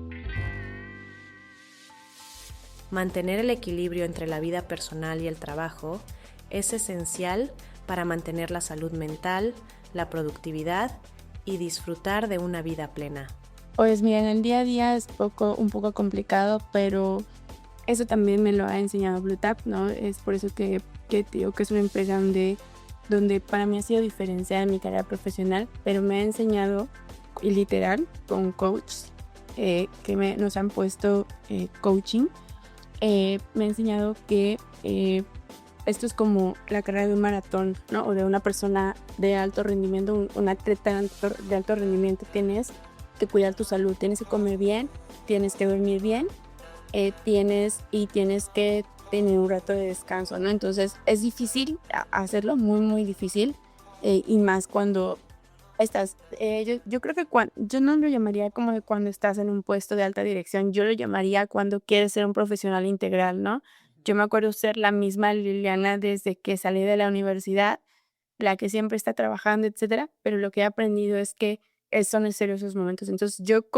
Mantener el equilibrio entre la vida personal y el trabajo es esencial para mantener la salud mental, la productividad y disfrutar de una vida plena. Pues mira, en el día a día es un poco complicado, pero eso también me lo ha enseñado Blue Tap, ¿no? Es por eso que te digo que es una empresa donde para mí ha sido diferenciada en mi carrera profesional, pero me ha enseñado, y literal, con coaches nos han puesto coaching, me ha enseñado que esto es como la carrera de un maratón, ¿no? O de una persona de alto rendimiento, un atleta de alto rendimiento. Tienes que cuidar tu salud, tienes que comer bien, tienes que dormir bien, tienes que tener un rato de descanso, ¿no? Entonces es difícil hacerlo, muy, muy difícil, y más cuando yo creo que yo no lo llamaría como de cuando estás en un puesto de alta dirección, yo lo llamaría cuando quieres ser un profesional integral, ¿no? Yo me acuerdo ser la misma Liliana desde que salí de la universidad, la que siempre está trabajando, etcétera, pero lo que he aprendido es que son necesarios esos momentos. Entonces, yo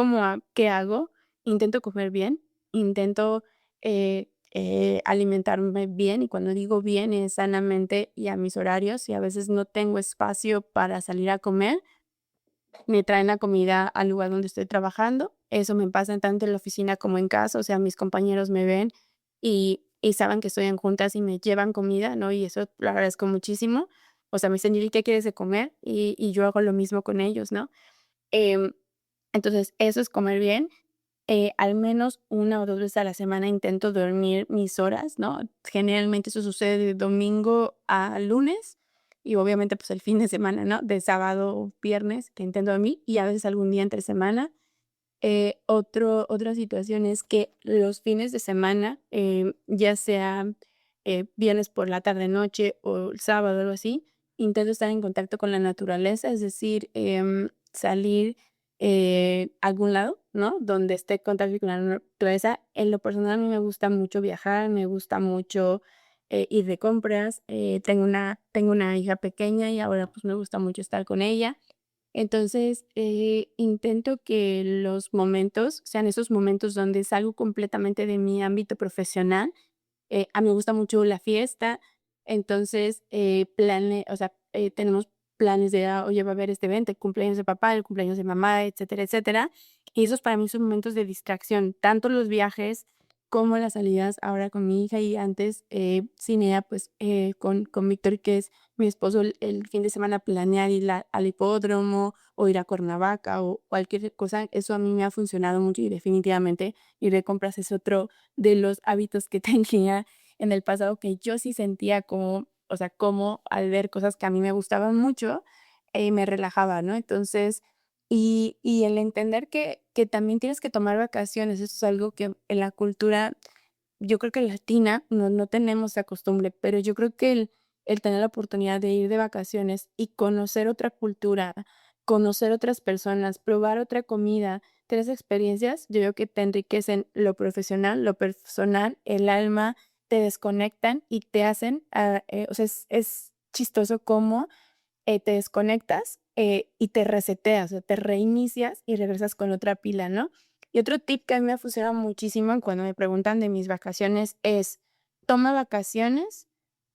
¿qué hago? Intento comer bien, intento alimentarme bien, y cuando digo bien es sanamente y a mis horarios, y a veces no tengo espacio para salir a comer, me traen la comida al lugar donde estoy trabajando. Eso me pasa tanto en la oficina como en casa, o sea, mis compañeros me ven y saben que estoy en juntas y me llevan comida, ¿no? Y eso lo agradezco muchísimo. O sea, me dicen: "Lili, ¿qué quieres de comer?". Y yo hago lo mismo con ellos, ¿no? Em, entonces, eso es comer bien. Al menos 1 o 2 veces a la semana intento dormir mis horas, ¿no? Generalmente eso sucede de domingo a lunes y obviamente, pues, el fin de semana, ¿no? De sábado o viernes que intento dormir, y a veces algún día entre semana. Otra situación es que los fines de semana, ya sea, viernes por la tarde noche o el sábado, algo así, intento estar en contacto con la naturaleza, es decir, salir, a algún lado, ¿no? Donde esté en contacto con la naturaleza. En lo personal, a mí me gusta mucho viajar, me gusta mucho, ir de compras. Tengo una hija pequeña y ahora, pues, me gusta mucho estar con ella. Entonces, intento que los momentos sean esos momentos donde salgo completamente de mi ámbito profesional. A mí me gusta mucho la fiesta, entonces, o sea, tenemos planes de, oye, va a haber este evento, el cumpleaños de papá, el cumpleaños de mamá, etcétera, etcétera. Y esos para mí son momentos de distracción, tanto los viajes como las salidas ahora con mi hija y antes sin ella, pues con Víctor, que es mi esposo, el fin de semana planear ir al hipódromo o ir a Cuernavaca o cualquier cosa, eso a mí me ha funcionado mucho y definitivamente ir de compras es otro de los hábitos que tenía en el pasado que yo sí sentía como, o sea, como al ver cosas que a mí me gustaban mucho, me relajaba, ¿no? Entonces, y el entender que también tienes que tomar vacaciones, eso es algo que en la cultura, yo creo que latina, no tenemos esa costumbre, pero yo creo que el tener la oportunidad de ir de vacaciones y conocer otra cultura, conocer otras personas, probar otra comida, tener esas experiencias, yo creo que te enriquecen lo profesional, lo personal, el alma, te desconectan y te hacen, o sea, es chistoso cómo te desconectas y te reseteas, o sea, te reinicias y regresas con otra pila, ¿no? Y otro tip que a mí me funciona muchísimo cuando me preguntan de mis vacaciones es, toma vacaciones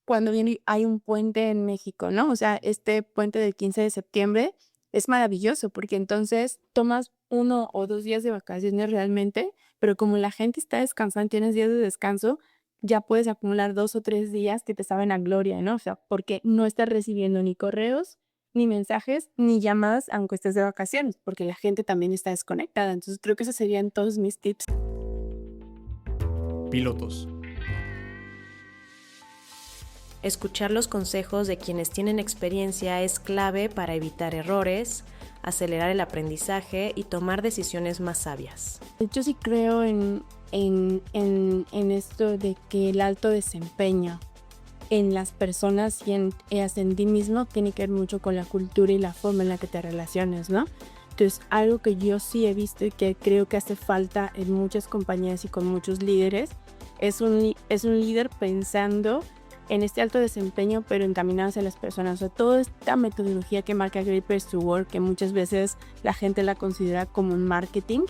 cuando viene, hay un puente en México, ¿no? O sea, este puente del 15 de septiembre es maravilloso porque entonces tomas 1 o 2 días de vacaciones realmente, pero como la gente está descansando, tienes días de descanso, ya puedes acumular 2 o 3 días que te saben a gloria, ¿no? O sea, porque no estás recibiendo ni correos, ni mensajes, ni llamadas, aunque estés de vacaciones, porque la gente también está desconectada. Entonces, creo que esos serían todos mis tips. Pilotos. Escuchar los consejos de quienes tienen experiencia es clave para evitar errores, acelerar el aprendizaje y tomar decisiones más sabias. Yo sí creo en esto de que el alto desempeño en las personas y en ti mismo tiene que ver mucho con la cultura y la forma en la que te relacionas, ¿no? Entonces, algo que yo sí he visto y que creo que hace falta en muchas compañías y con muchos líderes es un líder pensando en este alto desempeño, pero encaminado hacia las personas. O sea, toda esta metodología que marca Great Place to Work, que muchas veces la gente la considera como un marketing,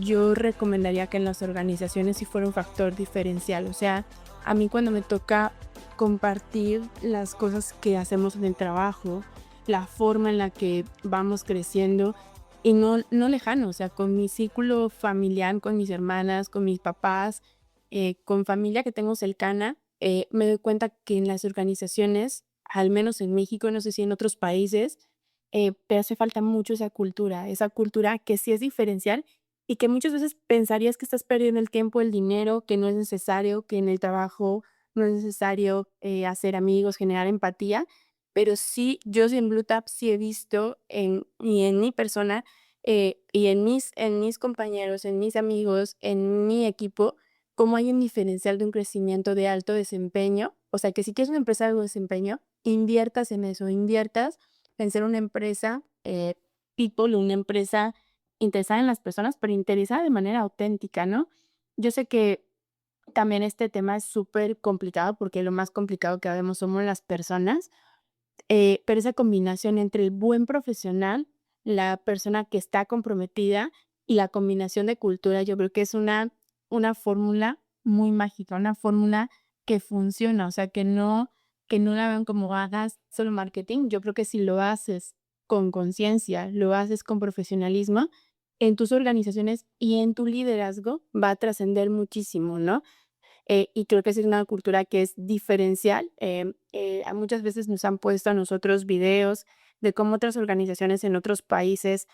yo recomendaría que en las organizaciones sí fuera un factor diferencial. O sea, a mí cuando me toca compartir las cosas que hacemos en el trabajo, la forma en la que vamos creciendo y no lejano, o sea, con mi círculo familiar, con mis hermanas, con mis papás, con familia que tengo cercana, me doy cuenta que en las organizaciones, al menos en México, no sé si en otros países, te hace falta mucho esa cultura que sí es diferencial y que muchas veces pensarías que estás perdiendo el tiempo, el dinero, que no es necesario, que en el trabajo no es necesario hacer amigos, generar empatía, pero sí, yo sí en Blue Tap sí he visto y en mi persona y en mis compañeros, en mis amigos, en mi equipo, cómo hay un diferencial de un crecimiento de alto desempeño. O sea, que si quieres una empresa de alto desempeño, inviertas en eso, inviertas en ser una empresa people, una empresa interesada en las personas, pero interesada de manera auténtica, ¿no? Yo sé que también este tema es súper complicado porque lo más complicado que vemos somos las personas, pero esa combinación entre el buen profesional, la persona que está comprometida y la combinación de cultura, yo creo que es una fórmula muy mágica, una fórmula que funciona, o sea, que no la vean como hagas solo marketing. Yo creo que si lo haces con conciencia, lo haces con profesionalismo, en tus organizaciones y en tu liderazgo va a trascender muchísimo, ¿no? Y creo que esa es una cultura que es diferencial. Muchas veces nos han puesto a nosotros videos de cómo otras organizaciones en otros países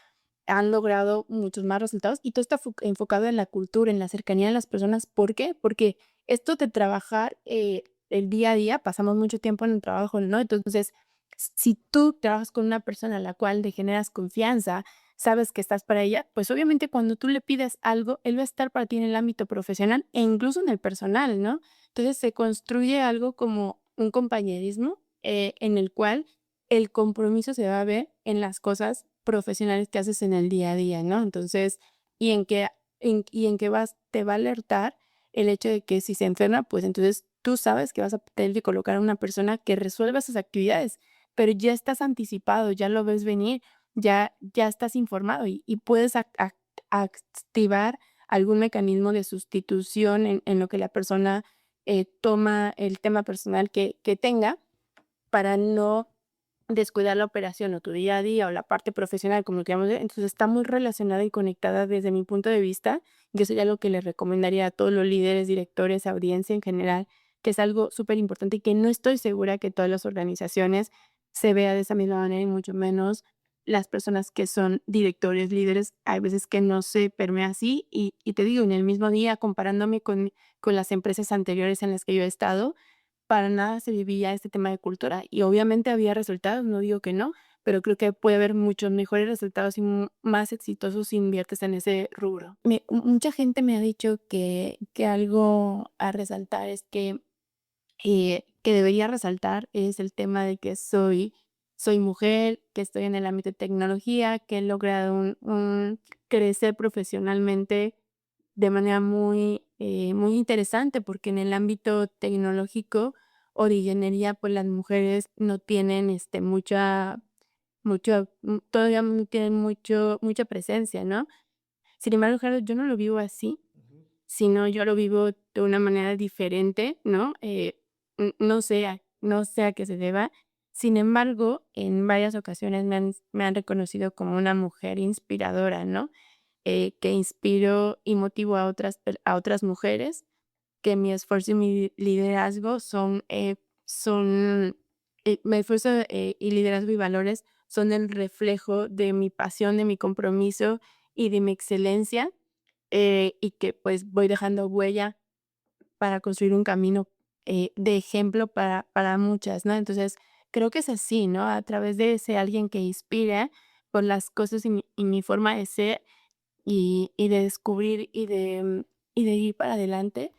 han logrado muchos más resultados y todo está enfocado en la cultura, en la cercanía de las personas. ¿Por qué? Porque esto de trabajar el día a día, pasamos mucho tiempo en el trabajo, ¿no? Entonces, si tú trabajas con una persona a la cual le generas confianza, sabes que estás para ella, pues obviamente cuando tú le pides algo, él va a estar para ti en el ámbito profesional e incluso en el personal, ¿no? Entonces se construye algo como un compañerismo en el cual el compromiso se va a ver en las cosas profesionales que haces en el día a día, ¿no? Entonces, y en que te va a alertar el hecho de que si se enferma, pues entonces tú sabes que vas a tener que colocar a una persona que resuelva esas actividades, pero ya estás anticipado, ya lo ves venir, ya estás informado y puedes activar algún mecanismo de sustitución en lo que la persona toma el tema personal que tenga para no descuidar la operación o tu día a día o la parte profesional, como lo queramos ver, entonces está muy relacionada y conectada desde mi punto de vista, y eso sería algo que le recomendaría a todos los líderes, directores, audiencia en general, que es algo súper importante y que no estoy segura que todas las organizaciones se vea de esa misma manera y mucho menos las personas que son directores, líderes, hay veces que no se permea así y te digo, en el mismo día, comparándome con las empresas anteriores en las que yo he estado, para nada se vivía este tema de cultura y obviamente había resultados, no digo que no, pero creo que puede haber muchos mejores resultados y más exitosos si inviertes en ese rubro. Mucha gente me ha dicho que algo a resaltar es que debería resaltar es el tema de que soy mujer, que estoy en el ámbito de tecnología, que he logrado un crecer profesionalmente de manera muy interesante, porque en el ámbito tecnológico o de ingeniería, pues las mujeres no tienen todavía no tienen mucha presencia, ¿no? Sin embargo, claro, yo no lo vivo así, sino yo lo vivo de una manera diferente, ¿no? No sé a qué se deba. Sin embargo, en varias ocasiones me han reconocido como una mujer inspiradora, ¿no? Que inspiro y motivo a otras mujeres, que mi esfuerzo y mi liderazgo mi esfuerzo y liderazgo y valores son el reflejo de mi pasión, de mi compromiso y de mi excelencia, y que pues voy dejando huella para construir un camino de ejemplo para muchas, ¿no? Entonces, creo que es así, ¿no? A través de ser alguien que inspira por las cosas y mi forma de ser y de descubrir y de ir para adelante,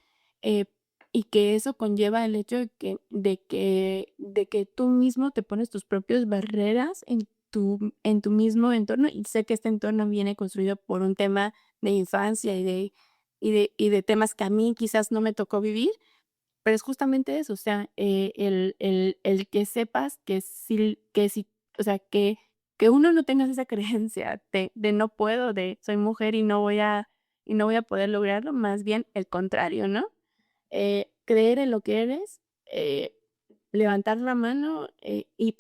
eh, y que eso conlleva el hecho de que tú mismo te pones tus propias barreras en tu mismo entorno, y sé que este entorno viene construido por un tema de infancia y de temas que a mí quizás no me tocó vivir, pero es justamente eso, o sea, el que sepas que sí, o sea, que uno no tengas esa creencia de no puedo, de soy mujer y no voy a poder lograrlo, más bien el contrario, ¿no? Creer en lo que eres, levantar la mano,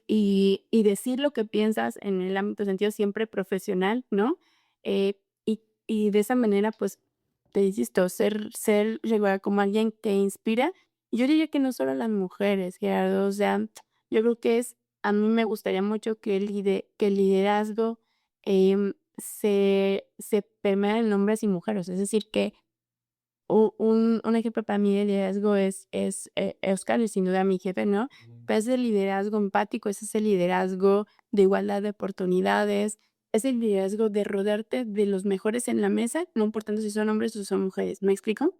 y decir lo que piensas en el ámbito sentido siempre profesional, ¿no? Y de esa manera, pues, te insisto, ser regular como alguien que inspira. Yo diría que no solo a las mujeres, Gerardo, o sea, yo creo que a mí me gustaría mucho que el liderazgo se permea en hombres y mujeres, es decir, que un ejemplo para mí de liderazgo es Oscar, es sin duda mi jefe, ¿no? Pero es el liderazgo empático, es ese liderazgo de igualdad de oportunidades, es el liderazgo de rodearte de los mejores en la mesa, no importando si son hombres o son mujeres. ¿Me explico?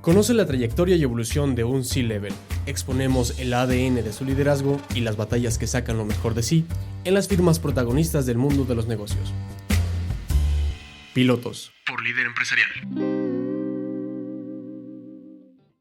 Conoce la trayectoria y evolución de un C-Level. Exponemos el ADN de su liderazgo y las batallas que sacan lo mejor de sí en las firmas protagonistas del mundo de los negocios. Pilotos por Líder Empresarial.